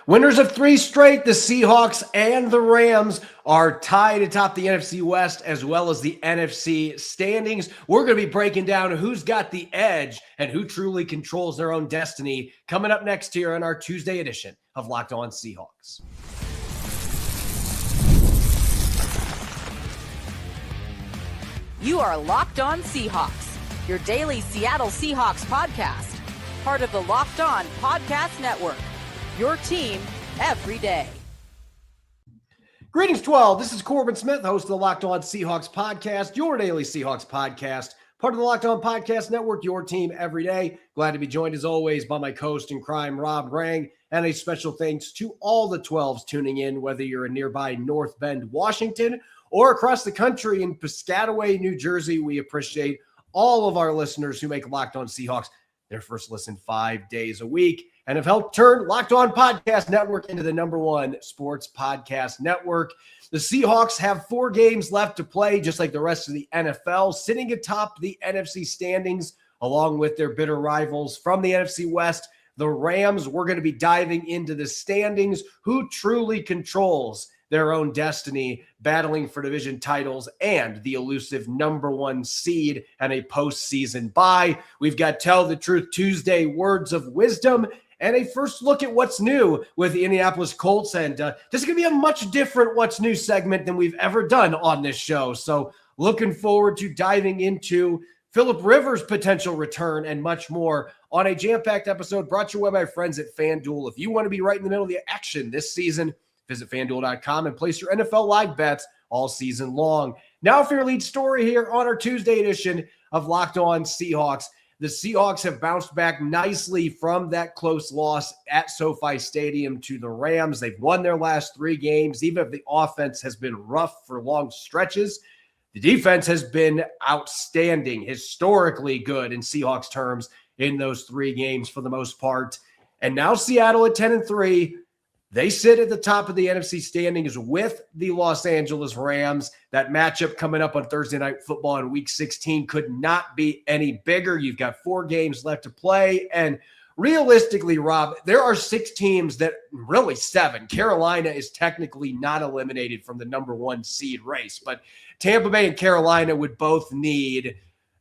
Winners of 3 straight, the Seahawks and the Rams are tied atop the NFC West as well as the NFC standings. We're going to be breaking down who's got the edge and who truly controls their own destiny coming up next here on our Tuesday edition of Locked On Seahawks. You are Locked On Seahawks, your daily Seattle Seahawks podcast, part of the Locked On Podcast Network. Your team every day. Greetings, 12. This is Corbin Smith, host of the Locked On Seahawks podcast, your daily Seahawks podcast, part of the Locked On Podcast Network, your team every day. Glad to be joined, as always, by my co-host in crime, Rob Rang, and a special thanks to all the 12s tuning in, whether you're in nearby North Bend, Washington, or across the country in Piscataway, New Jersey. We appreciate all of our listeners who make Locked On Seahawks their first listen 5 days a week, and have helped turn Locked On Podcast Network into the #1 sports podcast network. The Seahawks have 4 games left to play, just like the rest of the NFL, sitting atop the NFC standings, along with their bitter rivals from the NFC West, the Rams. We're going to be diving into the standings, who truly controls their own destiny, battling for division titles and the elusive #1 seed and a postseason bye. We've got Tell the Truth Tuesday, words of wisdom, and a first look at what's new with the Indianapolis Colts. And this is going to be a much different What's New segment than we've ever done on this show. So looking forward to diving into Phillip Rivers' potential return and much more on a jam-packed episode brought to you by my friends at FanDuel. If you want to be right in the middle of the action this season, visit FanDuel.com and place your NFL live bets all season long. Now for your lead story here on our Tuesday edition of Locked On Seahawks. The Seahawks have bounced back nicely from that close loss at SoFi Stadium to the Rams. They've won their last 3 games, even if the offense has been rough for long stretches. The defense has been outstanding, historically good in Seahawks terms in those 3 games for the most part. And now Seattle at 10-3. They sit at the top of the NFC standings with the Los Angeles Rams. That matchup coming up on Thursday Night Football in Week 16 could not be any bigger. You've got 4 games left to play. And realistically, Rob, there are 6 teams that really 7. Carolina is technically not eliminated from the #1 seed race. But Tampa Bay and Carolina would both need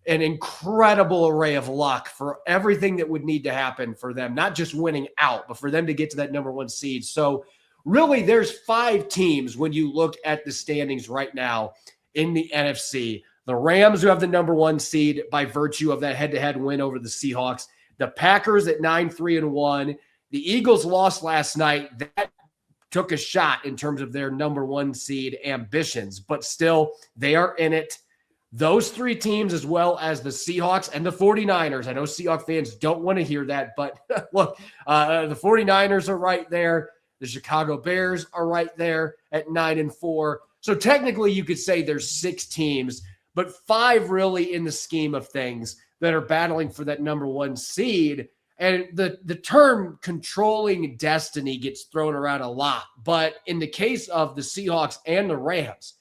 an incredible array of luck for everything that would need to happen for them, not just winning out, but for them to get to that #1 seed. So really there's 5 teams when you look at the standings right now in the NFC. The Rams, who have the #1 seed by virtue of that head-to-head win over the Seahawks. The Packers at 9-3-1. The Eagles lost last night. That took a shot in terms of their #1 seed ambitions, but still they are in it. Those 3 teams, as well as the Seahawks and the 49ers. I know Seahawks fans don't want to hear that, but look, the 49ers are right there. The Chicago Bears are right there at 9-4. So technically you could say there's 6 teams, but 5 really in the scheme of things that are battling for that #1 seed. And the term controlling destiny gets thrown around a lot. But in the case of the Seahawks and the Rams,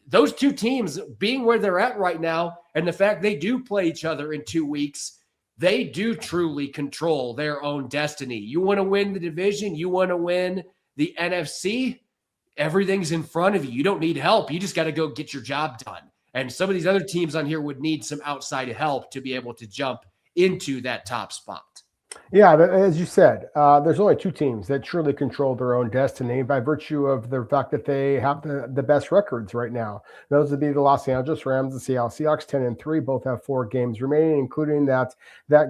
those 2 teams being where they're at right now, and the fact they do play each other in 2 weeks, they do truly control their own destiny. You want to win the division, you want to win the NFC, everything's in front of you. You don't need help. You just got to go get your job done. And some of these other teams on here would need some outside help to be able to jump into that top spot. Yeah, as you said, there's only 2 teams that truly control their own destiny by virtue of the fact that they have the best records right now. Those would be the Los Angeles Rams and Seattle Seahawks, 10-3. Both have 4 games remaining, including that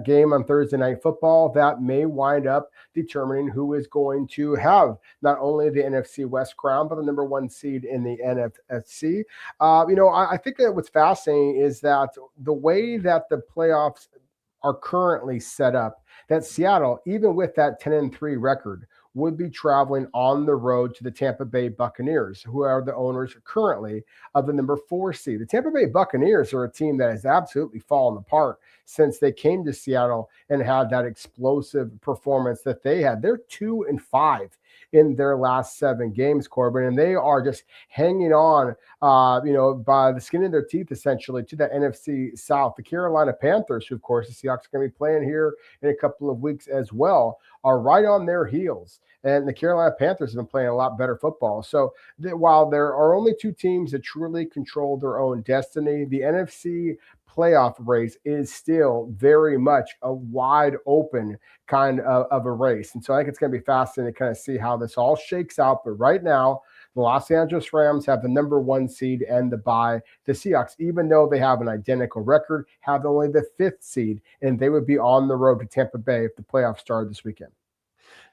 game on Thursday Night Football that may wind up determining who is going to have not only the NFC West crown, but the #1 seed in the NFC. I think that what's fascinating is that the way that the playoffs are currently set up, that Seattle, even with that 10-3 record, would be traveling on the road to the Tampa Bay Buccaneers, who are the owners currently of the #4 seed. The Tampa Bay Buccaneers are a team that has absolutely fallen apart since they came to Seattle and had that explosive performance that they had. They're 2-5 in their last 7 games, Corbin, and they are just hanging on, by the skin of their teeth, essentially, to the NFC South. The Carolina Panthers, who, of course, the Seahawks are going to be playing here in a couple of weeks as well, are right on their heels. And the Carolina Panthers have been playing a lot better football. So while there are only 2 teams that truly control their own destiny, the NFC playoff race is still very much a wide open kind of a race. And so I think it's going to be fascinating to kind of see how this all shakes out. But right now, the Los Angeles Rams have the number 1 seed and the bye. The Seahawks, even though they have an identical record, have only the 5th seed, and they would be on the road to Tampa Bay if the playoffs started this weekend.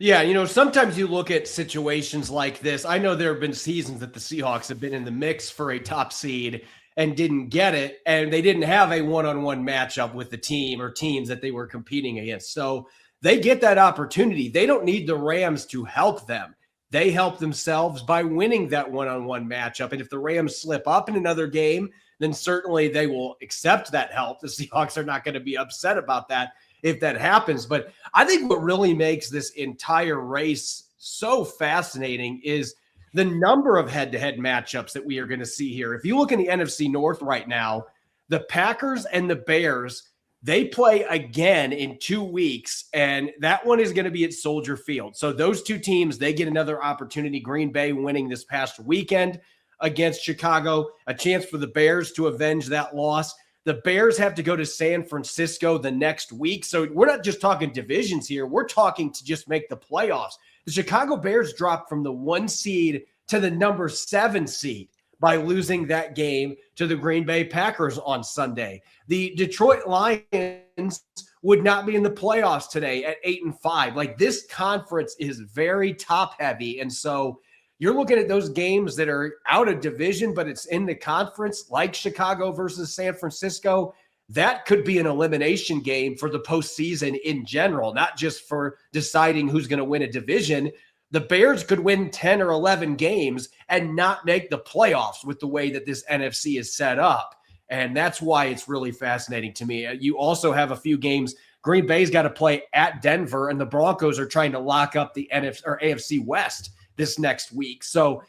Yeah, sometimes you look at situations like this. I know there have been seasons that the Seahawks have been in the mix for a top seed and didn't get it, and they didn't have a one-on-one matchup with the team or teams that they were competing against. So they get that opportunity. They don't need the Rams to help them. They help themselves by winning that one-on-one matchup. And if the Rams slip up in another game, then certainly they will accept that help. The Seahawks are not going to be upset about that if that happens. But I think what really makes this entire race so fascinating is the number of head-to-head matchups that we are going to see here. If you look in the NFC North right now, the Packers and the Bears, they play again in 2 weeks, and that one is going to be at Soldier Field. So those 2 teams, they get another opportunity. Green Bay winning this past weekend against Chicago, a chance for the Bears to avenge that loss. The Bears have to go to San Francisco the next week. So we're not just talking divisions here. We're talking to just make the playoffs. The Chicago Bears dropped from the 1 seed to the number 7 seed by losing that game to the Green Bay Packers on Sunday. The Detroit Lions would not be in the playoffs today at 8-5. Like, this conference is very top heavy. And so you're looking at those games that are out of division, but it's in the conference, like Chicago versus San Francisco. That could be an elimination game for the postseason in general, not just for deciding who's going to win a division. The Bears could win 10 or 11 games and not make the playoffs with the way that this NFC is set up. And that's why it's really fascinating to me. You also have a few games. Green Bay's got to play at Denver, and the Broncos are trying to lock up the NFC or AFC West this next week. So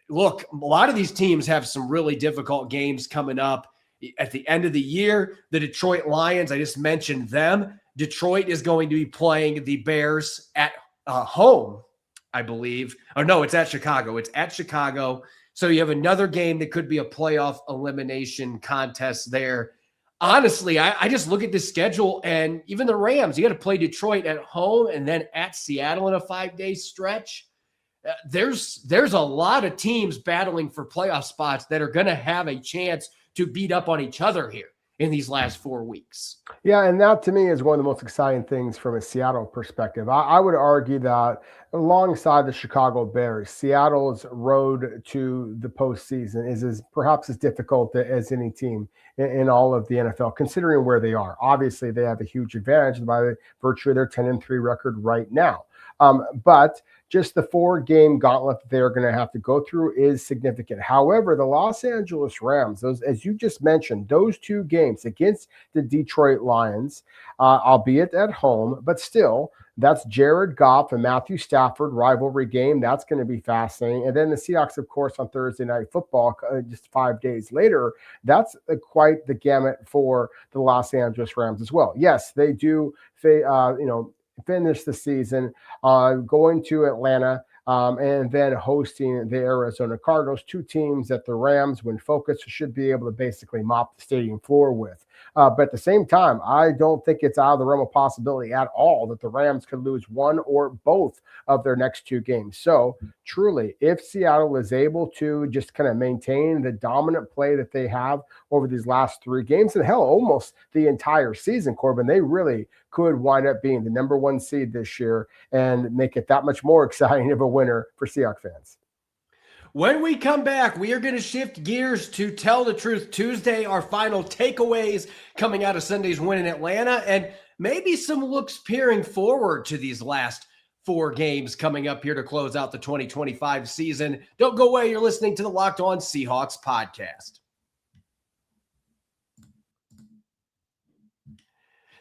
look, a lot of these teams have some really difficult games coming up at the end of the year. The Detroit Lions, I just mentioned them. Detroit is going to be playing the Bears at home, I believe. Oh, no, it's at Chicago. It's at Chicago. So you have another game that could be a playoff elimination contest there. Honestly, I just look at this schedule, and even the Rams, you got to play Detroit at home and then at Seattle in a 5-day stretch. There's a lot of teams battling for playoff spots that are going to have a chance to beat up on each other here in these last 4 weeks. Yeah, and that to me is one of the most exciting things from a Seattle perspective. I would argue that alongside the Chicago Bears, Seattle's road to the postseason is perhaps as difficult as any team in all of the NFL, considering where they are. Obviously, they have a huge advantage by virtue of their 10-3 record right now. But just the 4-game gauntlet that they're going to have to go through is significant. However, the Los Angeles Rams, those, as you just mentioned, those 2 games against the Detroit Lions, albeit at home, but still, that's Jared Goff and Matthew Stafford rivalry game. That's going to be fascinating. And then the Seahawks, of course, on Thursday Night Football, just 5 days later. That's quite the gamut for the Los Angeles Rams as well. Yes, they do, finish the season going to Atlanta and then hosting the Arizona Cardinals, 2 teams that the Rams, when focused, should be able to basically mop the stadium floor with. But at the same time, I don't think it's out of the realm of possibility at all that the Rams could lose one or both of their next 2 games. So truly, if Seattle is able to just kind of maintain the dominant play that they have over these last 3 games, and hell, almost the entire season, Corbin, they really could wind up being the number 1 seed this year and make it that much more exciting of a winner for Seahawks fans. When we come back, we are going to shift gears to Tell the Truth Tuesday, our final takeaways coming out of Sunday's win in Atlanta, and maybe some looks peering forward to these last 4 games coming up here to close out the 2025 season. Don't go away. You're listening to the Locked On Seahawks podcast.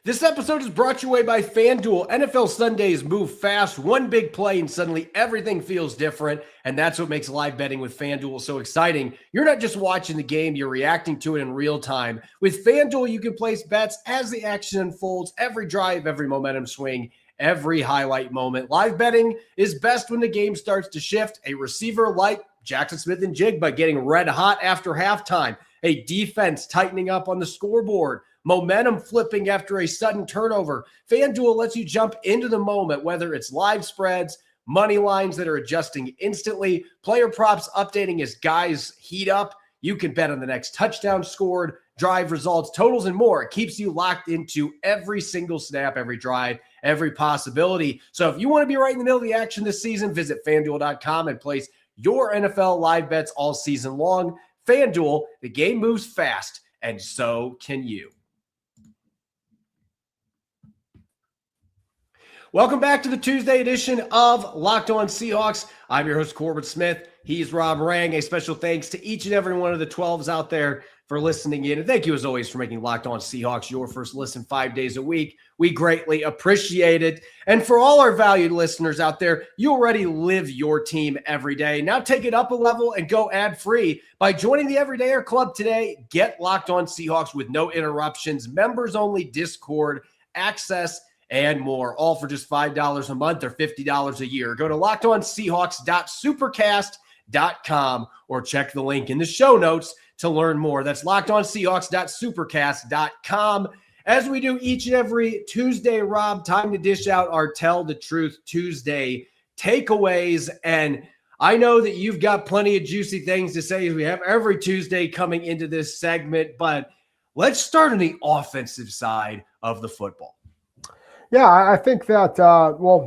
This episode is brought your way by FanDuel. NFL Sundays move fast, one big play, and suddenly everything feels different. And that's what makes live betting with FanDuel so exciting. You're not just watching the game, you're reacting to it in real time. With FanDuel, you can place bets as the action unfolds, every drive, every momentum swing, every highlight moment. Live betting is best when the game starts to shift. A receiver like Jackson Smith-Njigba getting red hot after halftime. A defense tightening up on the scoreboard. Momentum flipping after a sudden turnover. FanDuel lets you jump into the moment, whether it's live spreads, money lines that are adjusting instantly, player props updating as guys heat up. You can bet on the next touchdown scored, drive results, totals, and more. It keeps you locked into every single snap, every drive, every possibility. So if you want to be right in the middle of the action this season, visit FanDuel.com and place your NFL live bets all season long. FanDuel, the game moves fast, and so can you. Welcome back to the Tuesday edition of Locked On Seahawks. I'm your host, Corbin Smith. He's Rob Rang. A special thanks to each and every one of the 12s out there for listening in. And thank you, as always, for making Locked On Seahawks your first listen 5 days a week. We greatly appreciate it. And for all our valued listeners out there, you already live your team every day. Now take it up a level and go ad-free by joining the Everydayer Club today. Get Locked On Seahawks with no interruptions, members-only Discord, access, and more, all for just $5 a month or $50 a year. Go to lockedonseahawks.supercast.com or check the link in the show notes to learn more. That's lockedonseahawks.supercast.com. As we do each and every Tuesday, Rob, time to dish out our Tell the Truth Tuesday takeaways. And I know that you've got plenty of juicy things to say as we have every Tuesday coming into this segment, but let's start on the offensive side of the football. Yeah, I think that,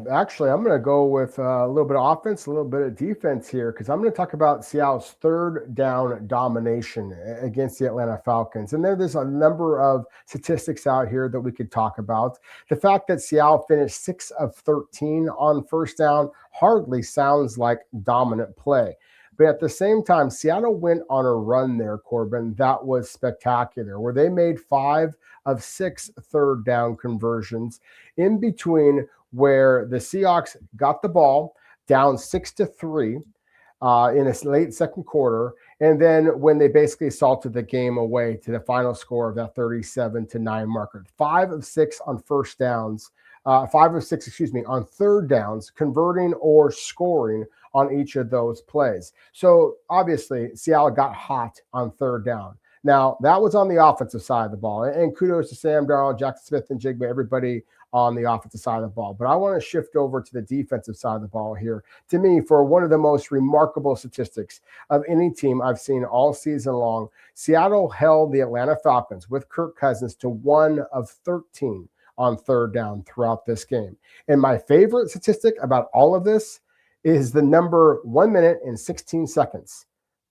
actually, I'm going to go with a little bit of offense, a little bit of defense here, because I'm going to talk about Seattle's third down domination against the Atlanta Falcons. And there's a number of statistics out here that we could talk about. The fact that Seattle finished 6 of 13 on first down hardly sounds like dominant play. But at the same time, Seattle went on a run there, Corbin, that was spectacular, where they made 5 of 6 third down conversions in between where the Seahawks got the ball down 6-3 in a late second quarter. And then when they basically salted the game away to the final score of that 37-9 marker, 5 of 6 on first downs, 5 of 6, on third downs, converting or scoring on each of those plays. So obviously Seattle got hot on third down. Now, that was on the offensive side of the ball. And kudos to Sam Darnold, Jackson Smith-Njigba, everybody on the offensive side of the ball. But I want to shift over to the defensive side of the ball here. To me, for one of the most remarkable statistics of any team I've seen all season long, Seattle held the Atlanta Falcons with Kirk Cousins to 1 of 13 on third down throughout this game. And my favorite statistic about all of this is the number 1 minute and 16 seconds.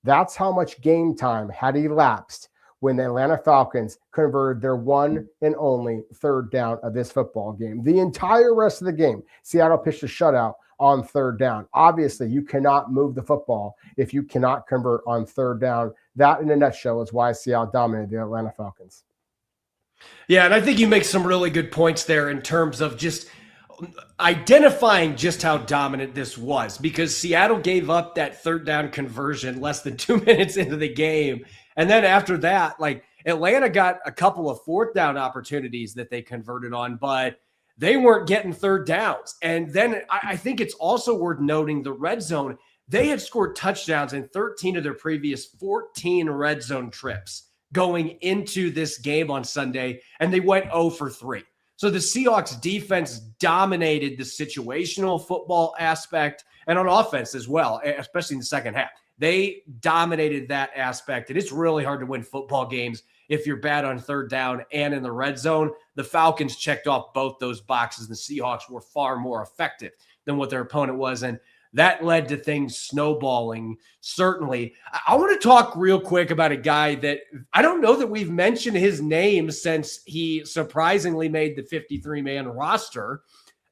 That's how much game time had elapsed when the Atlanta Falcons converted their one and only third down of this football game. The entire rest of the game, Seattle pitched a shutout on third down. Obviously, you cannot move the football if you cannot convert on third down. That, in a nutshell, is why Seattle dominated the Atlanta Falcons. Yeah, and I think you make some really good points there in terms of just identifying just how dominant this was, because Seattle gave up that third down conversion less than 2 minutes into the game. And then after that, like, Atlanta got a couple of fourth down opportunities that they converted on, but they weren't getting third downs. And then I think it's also worth noting the red zone. They had scored touchdowns in 13 of their previous 14 red zone trips going into this game on Sunday, and they went 0 for 3. So the Seahawks defense dominated the situational football aspect, and on offense as well, especially in the second half. They dominated that aspect, and it's really hard to win football games if you're bad on third down and in the red zone. The Falcons checked off both those boxes. The Seahawks were far more effective than what their opponent was, and that led to things snowballing, certainly. I want to talk real quick about a guy that I don't know that we've mentioned his name since he surprisingly made the 53-man roster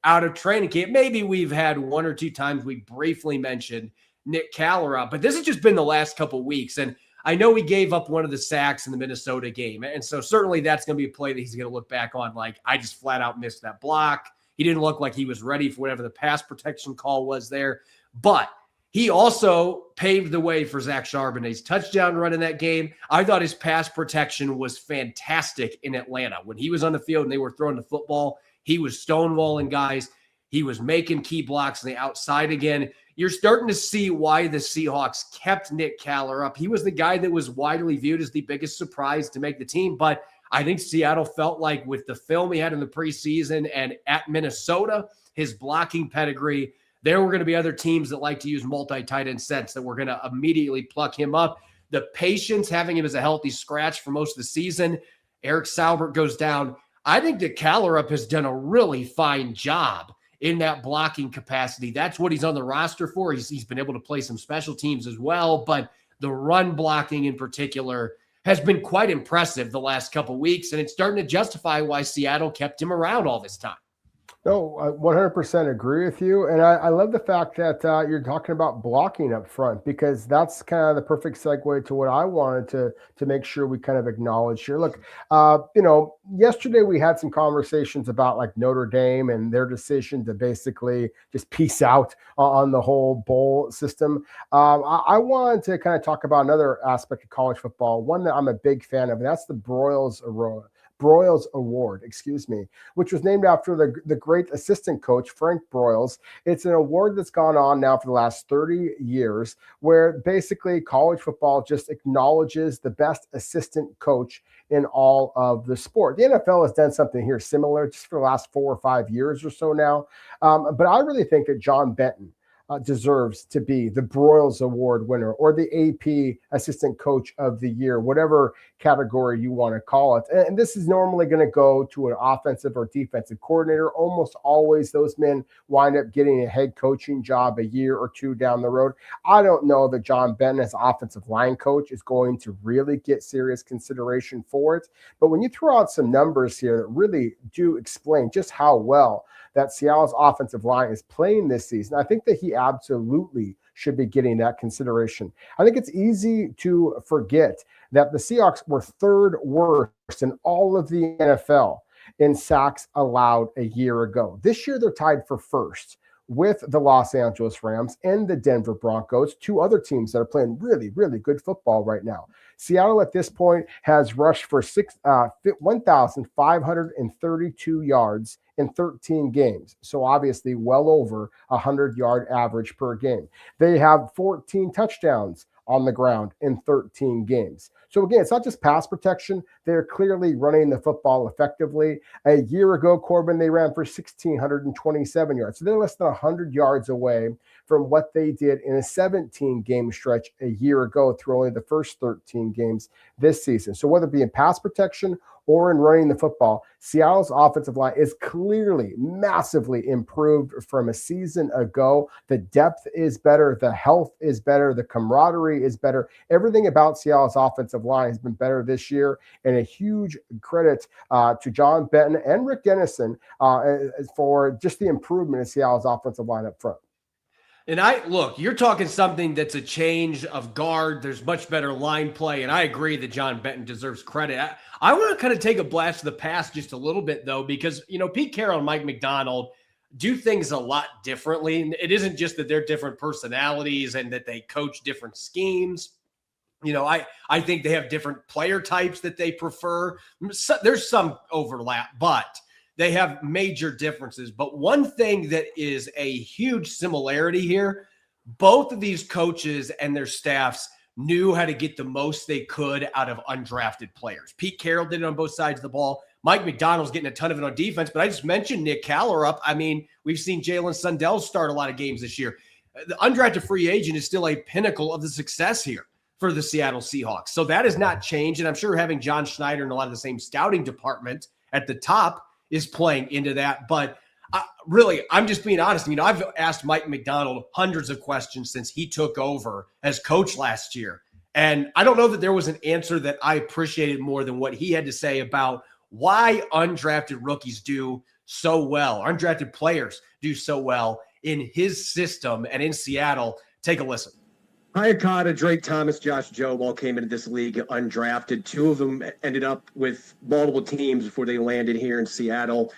out of training camp. Maybe we've had 1 or 2 times we briefly mentioned Nick Calera, but this has just been the last couple weeks. And I know he gave up one of the sacks in the Minnesota game. And so certainly that's going to be a play that he's going to look back on like, I just flat out missed that block. He didn't look like he was ready for whatever the pass protection call was there. But he also paved the way for Zach Charbonnet's touchdown run in that game. I thought his pass protection was fantastic in Atlanta. When he was on the field and they were throwing the football, he was stonewalling guys. He was making key blocks on the outside again. You're starting to see why the Seahawks kept Nick Caller up. He was the guy that was widely viewed as the biggest surprise to make the team. But I think Seattle felt like with the film he had in the preseason and at Minnesota, his blocking pedigree, there were going to be other teams that like to use multi-tight end sets that were going to immediately pluck him up. The patience, having him as a healthy scratch for most of the season. Eric Saubert goes down. I think that Callerup has done a really fine job in that blocking capacity. That's what he's on the roster for. He's been able to play some special teams as well, but the run blocking in particular has been quite impressive the last couple of weeks, and it's starting to justify why Seattle kept him around all this time. No, I 100% agree with you. And I love the fact that you're talking about blocking up front, because that's kind of the perfect segue to what I wanted to make sure we kind of acknowledge here. Look, yesterday we had some conversations about like Notre Dame and their decision to basically just peace out on the whole bowl system. I wanted to kind of talk about another aspect of college football, one that I'm a big fan of, and that's the Broyles Award, which was named after the great assistant coach, Frank Broyles. It's an award that's gone on now for the last 30 years, where basically college football just acknowledges the best assistant coach in all of the sport. The NFL has done something here similar just for the last 4 or 5 years or so now. But I really think that John Benton deserves to be the Broyles Award winner or the AP Assistant Coach of the Year, whatever category you want to call it. And this is normally going to go to an offensive or defensive coordinator. Almost always those men wind up getting a head coaching job a year or two down the road. I don't know that John Benton as offensive line coach is going to really get serious consideration for it. But when you throw out some numbers here that really do explain just how well that Seattle's offensive line is playing this season, I think that he absolutely should be getting that consideration. I think it's easy to forget that the Seahawks were third worst in all of the NFL in sacks allowed a year ago. This year, they're tied for first with the Los Angeles Rams and the Denver Broncos, two other teams that are playing really, really good football right now. Seattle at this point has rushed for 1,532 yards in 13 games. So obviously well over 100-yard average per game. They have 14 touchdowns on the ground in 13 games. So again, it's not just pass protection. They're clearly running the football effectively. A year ago, Corbin, they ran for 1,627 yards. So they're less than 100 yards away from what they did in a 17-game stretch a year ago through only the first 13 games this season. So whether it be in pass protection or in running the football, Seattle's offensive line is clearly massively improved from a season ago. The depth is better. The health is better. The camaraderie is better. Everything about Seattle's offensive line has been better this year, and a huge credit to John Benton and Rick Dennison for just the improvement in Seattle's offensive line up front. And you're talking something that's a change of guard. There's much better line play. And I agree that John Benton deserves credit. I want to kind of take a blast to the past just a little bit, though, because, Pete Carroll and Mike McDonald do things a lot differently. And it isn't just that they're different personalities and that they coach different schemes. I think they have different player types that they prefer. So, there's some overlap, but they have major differences. But one thing that is a huge similarity here, both of these coaches and their staffs knew how to get the most they could out of undrafted players. Pete Carroll did it on both sides of the ball. Mike McDonald's getting a ton of it on defense, but I just mentioned Nick Callerup. I mean, we've seen Jalen Sundell start a lot of games this year. The undrafted free agent is still a pinnacle of the success here for the Seattle Seahawks. So that has not changed. And I'm sure having John Schneider and a lot of the same scouting department at the top is playing into that. But really, I'm just being honest. I've asked Mike McDonald hundreds of questions since he took over as coach last year. And I don't know that there was an answer that I appreciated more than what he had to say about why undrafted rookies do so well, undrafted players do so well in his system and in Seattle. Take a listen. Hayakata, Drake Thomas, Josh Jobe all came into this league undrafted. Two of them ended up with multiple teams before they landed here in Seattle.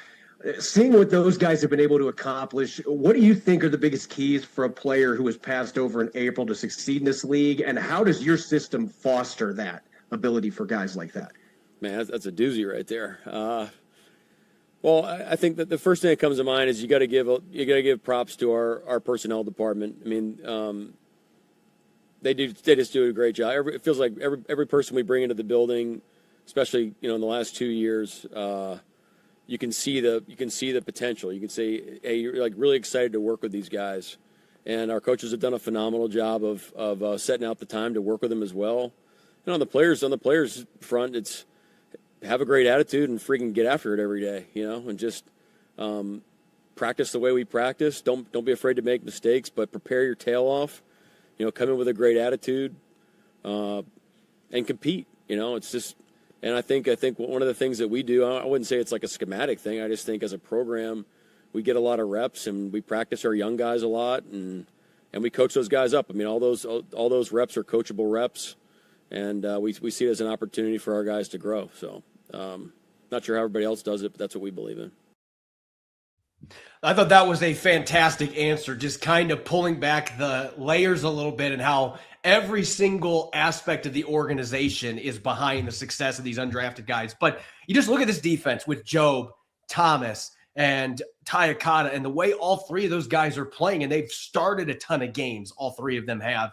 Seeing what those guys have been able to accomplish, what do you think are the biggest keys for a player who was passed over in April to succeed in this league? And how does your system foster that ability for guys like that? Man, that's a doozy right there. Well, I think that the first thing that comes to mind is you got to give props to our personnel department. I mean, they just do a great job. It feels like every person we bring into the building, especially in the last 2 years, you can see the potential. You can say, hey, you're like really excited to work with these guys, and our coaches have done a phenomenal job of setting out the time to work with them as well. And on the players front, it's have a great attitude and freaking get after it every day, and just practice the way we practice. Don't be afraid to make mistakes, but prepare your tail off. Come in with a great attitude, and compete. It's just, and I think one of the things that we do, I wouldn't say it's like a schematic thing. I just think as a program, we get a lot of reps and we practice our young guys a lot, and we coach those guys up. I mean, all those reps are coachable reps, and we see it as an opportunity for our guys to grow. So, not sure how everybody else does it, but that's what we believe in. I thought that was a fantastic answer, just kind of pulling back the layers a little bit and how every single aspect of the organization is behind the success of these undrafted guys. But you just look at this defense with Jobe, Thomas, and Tayakata, and the way all three of those guys are playing, and they've started a ton of games, all three of them have.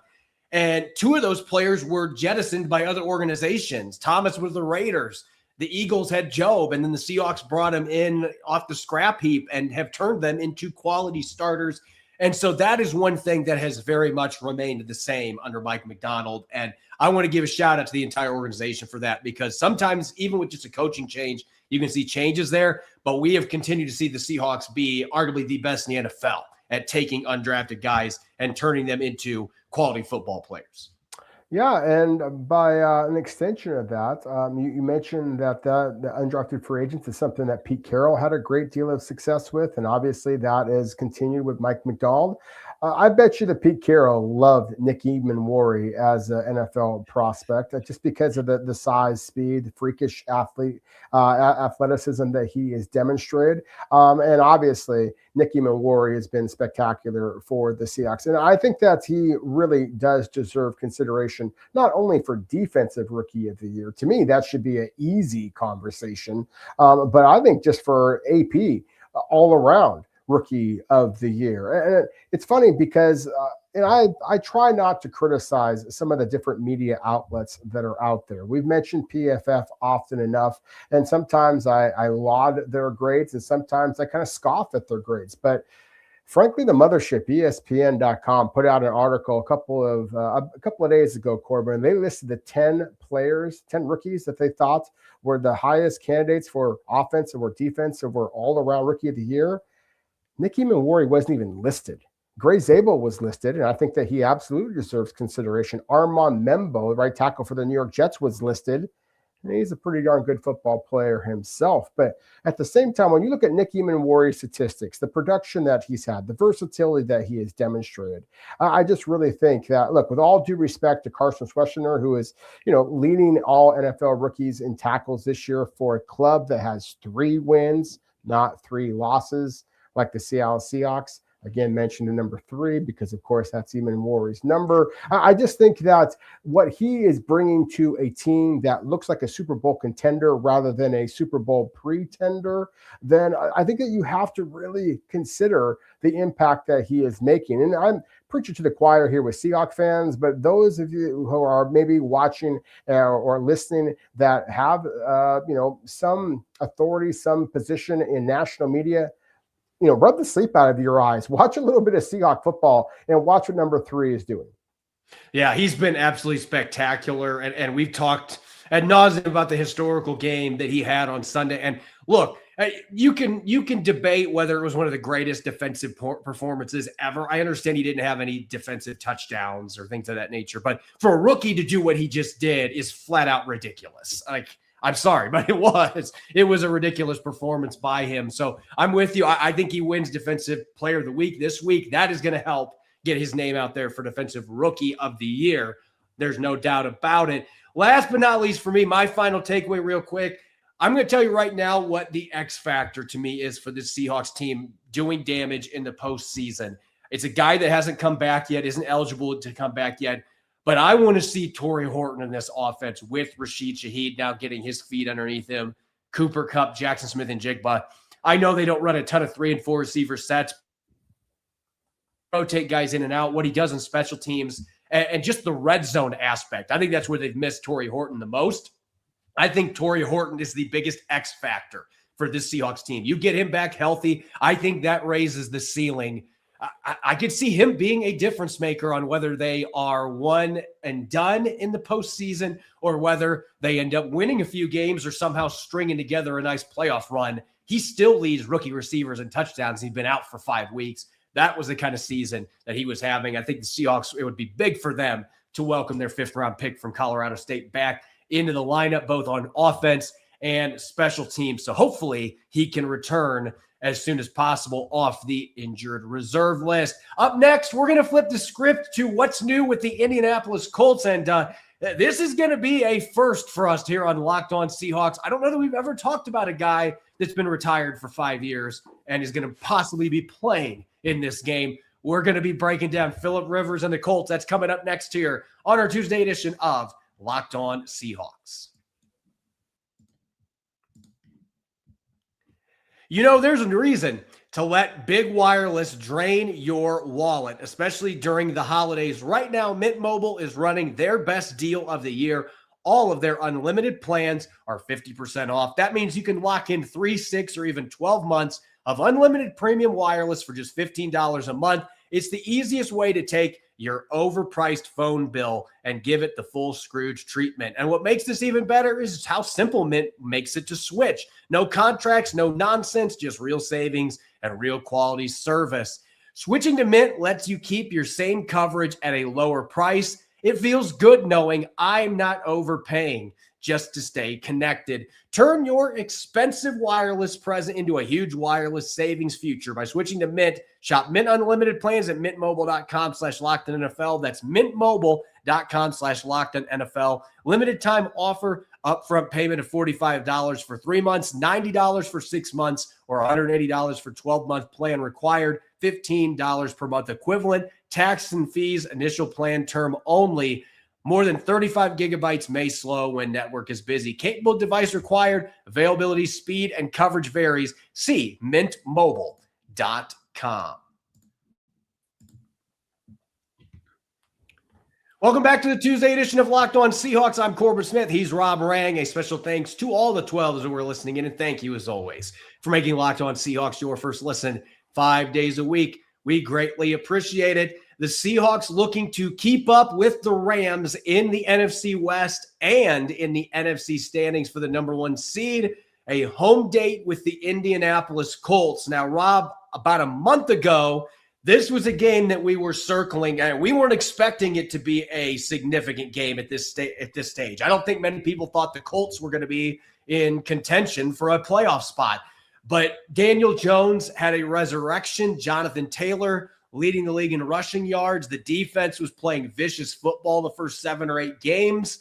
And two of those players were jettisoned by other organizations. Thomas was the Raiders. The Eagles had Jobe, and then the Seahawks brought him in off the scrap heap and have turned them into quality starters. And so that is one thing that has very much remained the same under Mike Macdonald. And I want to give a shout out to the entire organization for that, because sometimes even with just a coaching change, you can see changes there. But we have continued to see the Seahawks be arguably the best in the NFL at taking undrafted guys and turning them into quality football players. Yeah, and by an extension of that, you mentioned that the undrafted free agents is something that Pete Carroll had a great deal of success with, and obviously that is continued with Mike Macdonald. I bet you that Pete Carroll loved Nick Eamon-Warry as an NFL prospect, just because of the size, speed, the freakish athleticism that he has demonstrated. And obviously, Nick Eamon-Warry has been spectacular for the Seahawks. And I think that he really does deserve consideration, not only for Defensive Rookie of the Year. To me, that should be an easy conversation. But I think just for AP, all around Rookie of the Year. And it's funny because I try not to criticize some of the different media outlets that are out there. We've mentioned PFF often enough, and sometimes I laud their grades, and sometimes I kind of scoff at their grades. But frankly, the mothership, ESPN.com, put out an article a couple of days ago, Corbin, and they listed the 10 rookies that they thought were the highest candidates for offensive or defensive or all-around Rookie of the Year. Nick Eamon-Warry wasn't even listed. Gray Zabel was listed, and I think that he absolutely deserves consideration. Armand Membo, right tackle for the New York Jets, was listed, and he's a pretty darn good football player himself. But at the same time, when you look at Nick Eamon-Warry's statistics, the production that he's had, the versatility that he has demonstrated, I just really think that, look, with all due respect to Carson Schwarzenegger, who is, leading all NFL rookies in tackles this year for a club that has 3 wins, not 3 losses, like the Seattle Seahawks. Again, mentioned the number 3 because, of course, that's Eamon-Warry's number. I just think that what he is bringing to a team that looks like a Super Bowl contender rather than a Super Bowl pretender, then I think that you have to really consider the impact that he is making. And I'm preaching to the choir here with Seahawks fans, but those of you who are maybe watching or listening that have, some authority, some position in national media, rub the sleep out of your eyes. Watch a little bit of Seahawks football and watch what number 3 is doing. Yeah, he's been absolutely spectacular. And we've talked ad nauseum about the historical game that he had on Sunday. And look, you can debate whether it was one of the greatest defensive performances ever. I understand he didn't have any defensive touchdowns or things of that nature. But for a rookie to do what he just did is flat out ridiculous. I'm sorry, but it was a ridiculous performance by him. So I'm with you. I think he wins Defensive Player of the Week this week. That is going to help get his name out there for Defensive Rookie of the Year. There's no doubt about it. Last but not least for me, my final takeaway real quick, I'm going to tell you right now what the X factor to me is for this Seahawks team doing damage in the postseason. It's a guy that hasn't come back yet, isn't eligible to come back yet, but I want to see Torrey Horton in this offense with Rashid Shaheed now getting his feet underneath him, Cooper Kupp, Jackson Smith, and Jigba. I know they don't run a ton of 3 and 4 receiver sets, rotate guys in and out, what he does in special teams, and just the red zone aspect. I think that's where they've missed Torrey Horton the most. I think Torrey Horton is the biggest X factor for this Seahawks team. You get him back healthy, I think that raises the ceiling. I could see him being a difference maker on whether they are one and done in the postseason or whether they end up winning a few games or somehow stringing together a nice playoff run. He still leads rookie receivers in touchdowns. He's been out for 5 weeks. That was the kind of season that he was having. I think the Seahawks, it would be big for them to welcome their 5th-round pick from Colorado State back into the lineup, both on offense and special teams. So hopefully he can return as soon as possible off the injured reserve list. Up next, we're going to flip the script to what's new with the Indianapolis Colts. And this is going to be a first for us here on Locked On Seahawks. I don't know that we've ever talked about a guy that's been retired for 5 years and is going to possibly be playing in this game. We're going to be breaking down Phillip Rivers and the Colts. That's coming up next here on our Tuesday edition of Locked On Seahawks. You know, there's a reason to let big wireless drain your wallet, especially during the holidays. Right now, Mint Mobile is running their best deal of the year. All of their unlimited plans are 50% off. That means you can lock in 3, 6, or even 12 months of unlimited premium wireless for just $15 a month. It's the easiest way to take your overpriced phone bill and give it the full Scrooge treatment. And what makes this even better is how simple Mint makes it to switch. No contracts, no nonsense, just real savings and real quality service. Switching to Mint lets you keep your same coverage at a lower price. It feels good knowing I'm not overpaying just to stay connected. Turn your expensive wireless present into a huge wireless savings future by switching to Mint. Shop Mint Unlimited plans at mintmobile.com/LockedOnNFL. That's mintmobile.com/LockedOnNFL. Limited time offer, upfront payment of $45 for 3 months, $90 for 6 months, or $180 for 12-month plan required, $15 per month equivalent. Tax and fees, initial plan term only. More than 35 gigabytes may slow when network is busy. Capable device required. Availability, speed, and coverage varies. See mintmobile.com. Welcome back to the Tuesday edition of Locked On Seahawks. I'm Corbin Smith. He's Rob Rang. A special thanks to all the 12s who are listening in, and thank you, as always, for making Locked On Seahawks your first listen 5 days a week. We greatly appreciate it. The Seahawks looking to keep up with the Rams in the NFC West and in the NFC standings for the number 1 seed. A home date with the Indianapolis Colts. Now, Rob, about a month ago, this was a game that we were circling, and we weren't expecting it to be a significant game at this stage. I don't think many people thought the Colts were going to be in contention for a playoff spot. But Daniel Jones had a resurrection. Jonathan Taylor leading the league in rushing yards. The defense was playing vicious football the first 7 or 8 games.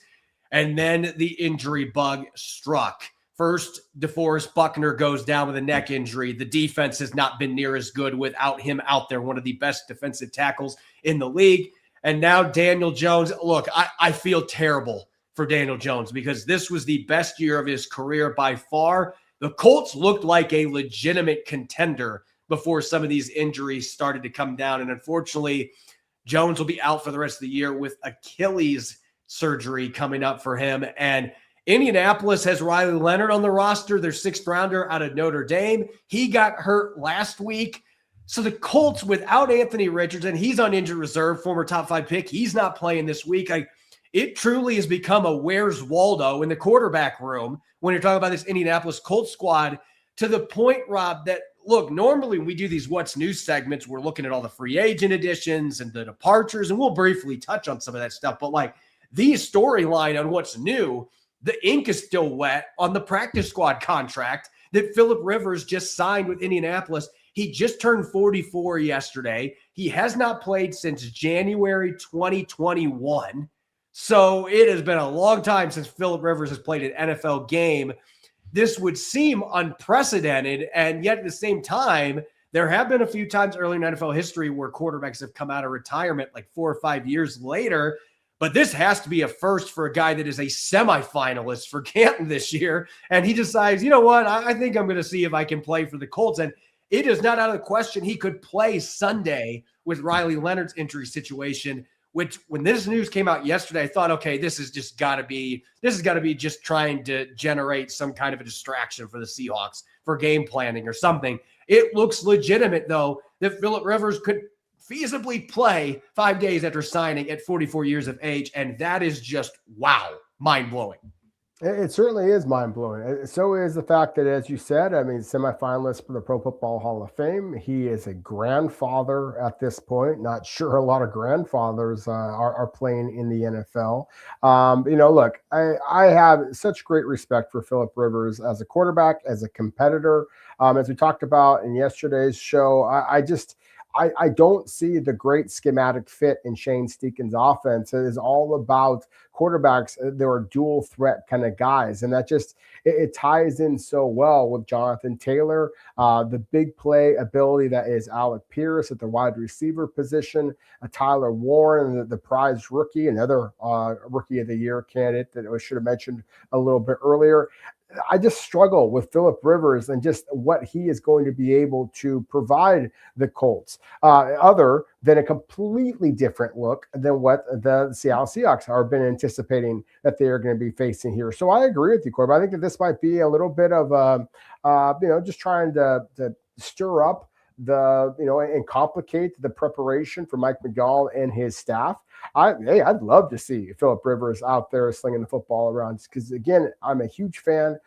And then the injury bug struck. First, DeForest Buckner goes down with a neck injury. The defense has not been near as good without him out there, one of the best defensive tackles in the league. And now Daniel Jones. Look, I feel terrible for Daniel Jones because this was the best year of his career by far. The Colts looked like a legitimate contender before some of these injuries started to come down. And unfortunately, Jones will be out for the rest of the year with Achilles surgery coming up for him. And Indianapolis has Riley Leonard on the roster, their 6th rounder out of Notre Dame. He got hurt last week. So the Colts without Anthony Richardson, he's on injured reserve, former top 5 pick. He's not playing this week. It truly has become a Where's Waldo in the quarterback room when you're talking about this Indianapolis Colts squad, to the point, Rob, that, look, normally when we do these What's New segments, we're looking at all the free agent additions and the departures, and we'll briefly touch on some of that stuff. But like the storyline on What's New, the ink is still wet on the practice squad contract that Phillip Rivers just signed with Indianapolis. He just turned 44 yesterday. He has not played since January 2021. So it has been a long time since Phillip Rivers has played an NFL game. This would seem unprecedented, and yet at the same time, there have been a few times early in NFL history where quarterbacks have come out of retirement like 4 or 5 years later. But this has to be a first for a guy that is a semifinalist for Canton this year. And he decides, you know what, I think I'm going to see if I can play for the Colts. And it is not out of the question he could play Sunday with Riley Leonard's injury situation, which when this news came out yesterday, I thought, okay, this has got to be just trying to generate some kind of a distraction for the Seahawks for game planning or something. It looks legitimate, though, that Phillip Rivers could feasibly play 5 days after signing at 44 years of age. And that is just, wow, mind-blowing. It certainly is mind-blowing. So is the fact that, as you said, I mean, semifinalist for the Pro Football Hall of Fame. He is a grandfather at this point. Not sure a lot of grandfathers are playing in the NFL. Look, I have such great respect for Phillip Rivers as a quarterback, as a competitor. As we talked about in yesterday's show, I don't see the great schematic fit in Shane Steichen's offense. It is all about quarterbacks. There are dual threat kind of guys. And that just, it ties in so well with Jonathan Taylor, the big play ability that is Alec Pierce at the wide receiver position, Tyler Warren, the prized rookie, another rookie of the year candidate that I should have mentioned a little bit earlier. I just struggle with Phillip Rivers and just what he is going to be able to provide the Colts, other than a completely different look than what the Seattle Seahawks have been anticipating that they are going to be facing here. So I agree with you, Corbin. I think that this might be a little bit of, just trying to stir up and complicate the preparation for Mike McDowell and his staff. I'd love to see Phillip Rivers out there slinging the football around because, again, I'm a huge fan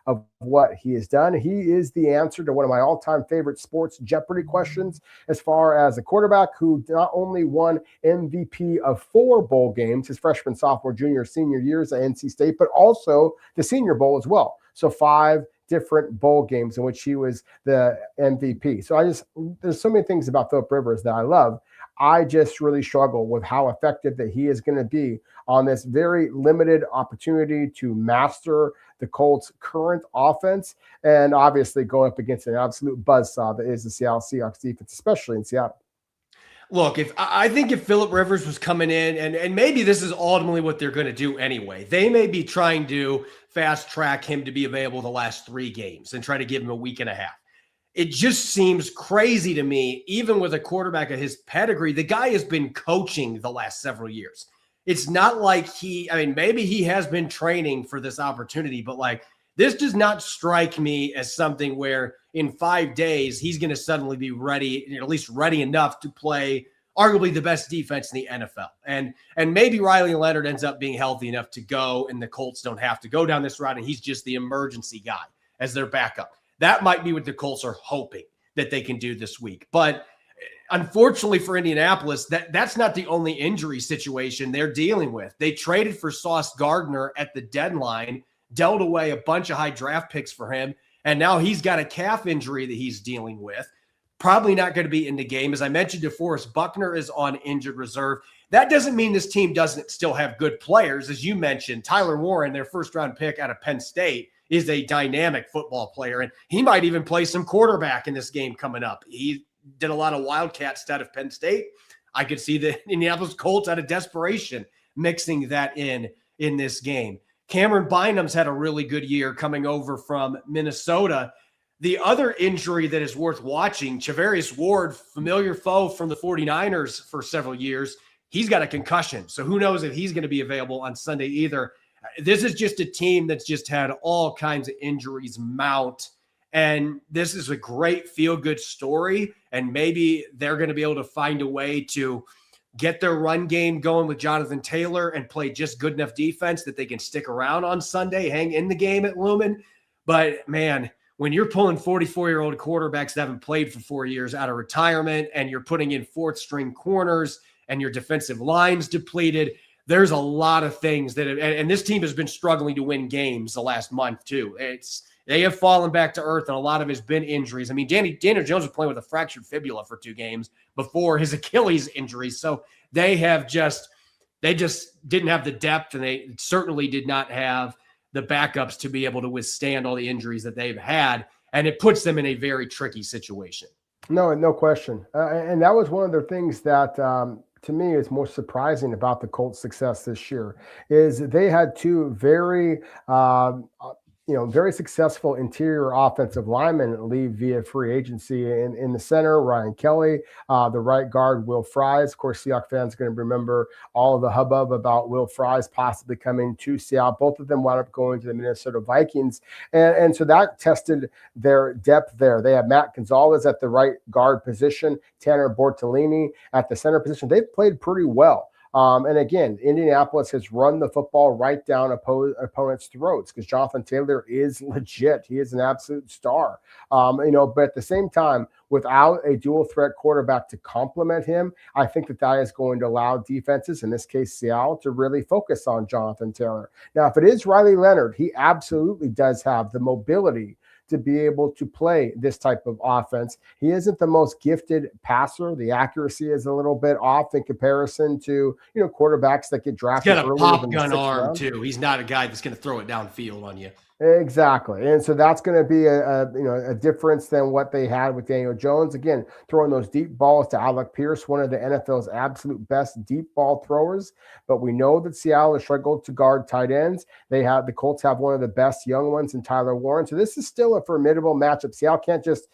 of what he has done. He is the answer to one of my all-time favorite sports Jeopardy questions as far as a quarterback who not only won MVP of 4 bowl games, his freshman, sophomore, junior, senior years at NC State, but also the Senior Bowl as well. So 5 different bowl games in which he was the MVP. So there's so many things about Phillip Rivers that I love. I just really struggle with how effective that he is going to be on this very limited opportunity to master the Colts' current offense and obviously go up against an absolute buzzsaw that is the Seattle Seahawks defense, especially in Seattle. Look, I think if Phillip Rivers was coming in, and maybe this is ultimately what they're going to do anyway, they may be trying to fast track him to be available the last 3 games and try to give him a week and a half. It just seems crazy to me, even with a quarterback of his pedigree, the guy has been coaching the last several years. It's not like maybe he has been training for this opportunity, but this does not strike me as something where in 5 days, he's going to suddenly be ready, at least ready enough to play arguably the best defense in the NFL. And maybe Riley Leonard ends up being healthy enough to go and the Colts don't have to go down this route and he's just the emergency guy as their backup. That might be what the Colts are hoping that they can do this week. But unfortunately for Indianapolis, that's not the only injury situation they're dealing with. They traded for Sauce Gardner at the deadline, dealt away a bunch of high draft picks for him, and now he's got a calf injury that he's dealing with. Probably not going to be in the game. As I mentioned, DeForest Buckner is on injured reserve. That doesn't mean this team doesn't still have good players. As you mentioned, Tyler Warren, their first-round pick out of Penn State, is a dynamic football player, and he might even play some quarterback in this game coming up. He did a lot of Wildcats out of Penn State. I could see the Indianapolis Colts out of desperation mixing that in this game. Cameron Bynum's had a really good year coming over from Minnesota. The other injury that is worth watching, Charvarius Ward, familiar foe from the 49ers for several years, he's got a concussion. So who knows if he's going to be available on Sunday either. This is just a team that's just had all kinds of injuries mount. And this is a great feel-good story. And maybe they're going to be able to find a way to get their run game going with Jonathan Taylor and play just good enough defense that they can stick around on Sunday, hang in the game at Lumen. But, man, when you're pulling 44-year-old quarterbacks that haven't played for 4 years out of retirement and you're putting in 4th-string corners and your defensive line's depleted, there's a lot of things that – and this team has been struggling to win games the last month too. they have fallen back to earth, and a lot of it has been injuries. I mean, Daniel Jones was playing with a fractured fibula for 2 games before his Achilles injury. So they just didn't have the depth, and they certainly did not have the backups to be able to withstand all the injuries that they've had. And it puts them in a very tricky situation. No question. And that was one of the things that, to me, is most surprising about the Colts' success this year is they had 2 very, very successful interior offensive linemen leave via free agency. In the center, Ryan Kelly, the right guard, Will Fries. Of course, Seahawks fans are going to remember all of the hubbub about Will Fries possibly coming to Seattle. Both of them wound up going to the Minnesota Vikings. And so that tested their depth there. They have Matt Gonzalez at the right guard position, Tanner Bortolini at the center position. They've played pretty well. And again, Indianapolis has run the football right down opponents' throats because Jonathan Taylor is legit. He is an absolute star. But at the same time, without a dual threat quarterback to complement him, I think that is going to allow defenses, in this case Seattle, to really focus on Jonathan Taylor. Now, if it is Riley Leonard, he absolutely does have the mobility to be able to play this type of offense. He isn't the most gifted passer. The accuracy is a little bit off in comparison to, quarterbacks that get drafted. He's got a pop gun arm too. He's not a guy that's going to throw it downfield on you. Exactly. And so that's going to be a difference than what they had with Daniel Jones. Again, throwing those deep balls to Alec Pierce, one of the NFL's absolute best deep ball throwers. But we know that Seattle has struggled to guard tight ends. The Colts have one of the best young ones in Tyler Warren. So this is still a formidable matchup. Seattle can't just,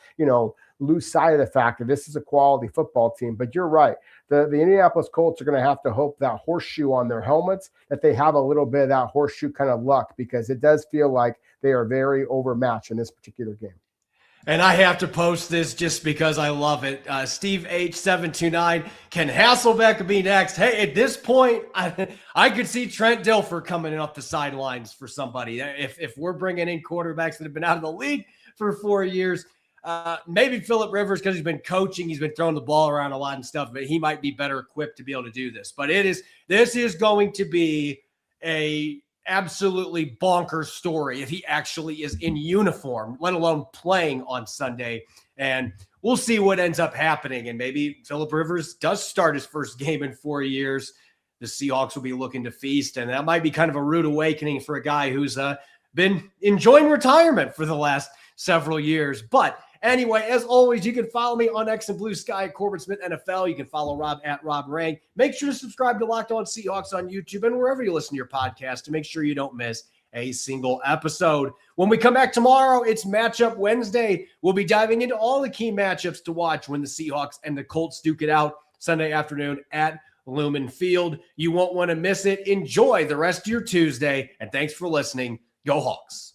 lose sight of the fact that this is a quality football team. But you're right. The Indianapolis Colts are going to have to hope that horseshoe on their helmets, that they have a little bit of that horseshoe kind of luck, because it does feel like they are very overmatched in this particular game. And I have to post this just because I love it. Steve H729, can Hasselbeck be next? Hey, at this point, I could see Trent Dilfer coming in off the sidelines for somebody. If we're bringing in quarterbacks that have been out of the league for 4 years, maybe Phillip Rivers, because he's been coaching, he's been throwing the ball around a lot and stuff, but he might be better equipped to be able to do this. But this is going to be a absolutely bonkers story if he actually is in uniform, let alone playing on Sunday. And we'll see what ends up happening. And maybe Phillip Rivers does start his first game in 4 years. The Seahawks will be looking to feast, and that might be kind of a rude awakening for a guy who's been enjoying retirement for the last several years. But anyway, as always, you can follow me on X and Blue Sky at Corbin Smith NFL. You can follow Rob at Rob Rang. Make sure to subscribe to Locked On Seahawks on YouTube and wherever you listen to your podcast to make sure you don't miss a single episode. When we come back tomorrow, it's Matchup Wednesday. We'll be diving into all the key matchups to watch when the Seahawks and the Colts duke it out Sunday afternoon at Lumen Field. You won't want to miss it. Enjoy the rest of your Tuesday, and thanks for listening. Go Hawks.